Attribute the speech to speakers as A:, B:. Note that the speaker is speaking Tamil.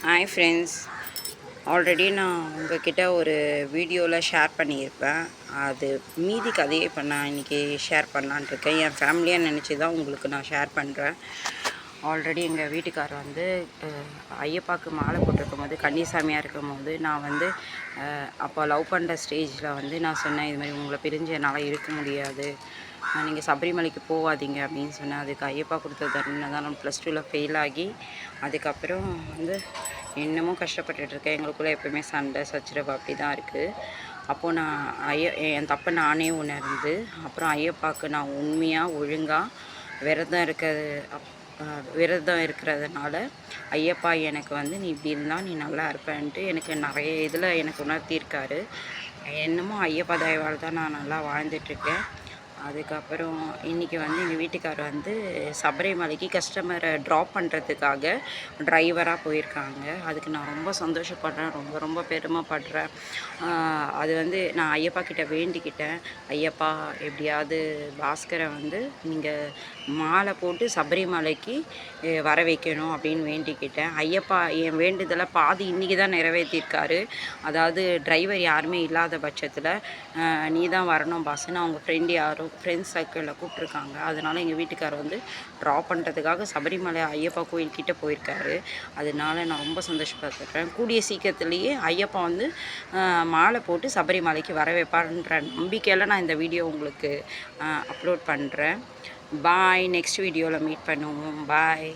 A: ஹாய் ஃப்ரெண்ட்ஸ், ஆல்ரெடி நான் உங்ககிட்ட ஒரு வீடியோவில் ஷேர் பண்ணியிருப்பேன். அது மீதி கதையை இப்போ நான் இன்றைக்கி ஷேர் பண்ணலான்னு இருக்கேன். என் ஃபேமிலியாக நினச்சி தான் உங்களுக்கு நான் ஷேர் பண்ணுறேன். ஆல்ரெடி எங்கள் வீட்டுக்காரர் வந்து ஐயப்பாவுக்கு மாலை போட்டிருக்கும் போது, கன்னிசாமியாக இருக்கும் போது நான் வந்து அப்போ லவ் பண்ணுற ஸ்டேஜில் வந்து நான் சொன்னேன், இது மாதிரி உங்களை பிரிஞ்சு என்னால் இருக்க முடியாது, நீங்கள் சபரிமலைக்கு போகாதீங்க அப்படின்னு சொன்னேன். அதுக்கு ஐயப்பா கொடுத்த தண்டனை தான் நான் +2ல் ஃபெயில் ஆகி அதுக்கப்புறம் வந்து இன்னமும் கஷ்டப்பட்டுட்ருக்கேன். எங்களுக்குள்ளே எப்போயுமே சண்டை சச்சரவு அப்படி தான் இருக்குது. அப்போது நான் என் தப்பை நானே உணர்ந்து அப்புறம் ஐயப்பாவுக்கு நான் உண்மையாக ஒழுங்காக விரதம் இருக்கிறதுனால ஐயப்பா எனக்கு வந்து நீ இப்படி இருந்தால் நீ நல்லா இருப்பேன்ட்டு எனக்கு நிறைய இதில் எனக்கு உணர்த்தியிருக்காரு. என்னமோ ஐயப்பா தயவால் தான் நான் நல்லா வாழ்ந்துட்டுருக்கேன். அதுக்கப்புறம் இன்றைக்கி வந்து எங்கள் வீட்டுக்காரர் வந்து சபரிமலைக்கு கஸ்டமரை ட்ராப் பண்ணுறதுக்காக டிரைவராக போயிருக்காங்க. அதுக்கு நான் ரொம்ப சந்தோஷப்படுறேன், ரொம்ப ரொம்ப பெருமைப்படுறேன். அது வந்து நான் ஐயப்பா கிட்ட வேண்டிக்கிட்டேன், ஐயப்பா எப்படியாவது பாஸ்கரை வந்து நீங்கள் மாலை போட்டு சபரிமலைக்கு வர வைக்கணும் அப்படின்னு வேண்டிக்கிட்டேன். ஐயப்பா என் வேண்டுதலை பாதி இன்றைக்கி தான் நிறைவேற்றியிருக்காரு. அதாவது டிரைவர் யாருமே இல்லாத பட்சத்தில் நீ தான் வரணும் பாஸ்ன்னு அவங்க ஃப்ரெண்டு யாரும் ஃப்ரெண்ட்ஸ் சர்க்கிளில் கூப்பிட்ருக்காங்க. அதனால் எங்கள் வீட்டுக்காரர் வந்து ட்ராப் பண்ணுறதுக்காக சபரிமலை ஐயப்பா கோயில்கிட்ட போயிருக்காரு. அதனால நான் ரொம்ப சந்தோஷப்பட்டுறேன். கூடிய சீக்கிரத்துலேயே ஐயப்பா வந்து மாலை போட்டு சபரிமலைக்கு வர வைப்பார்ன்ற நம்பிக்கையில் நான் இந்த வீடியோ உங்களுக்கு அப்லோட் பண்ணுறேன். பாய். நெக்ஸ்ட் வீடியோவில் மீட் பண்ணுவோம். பாய்.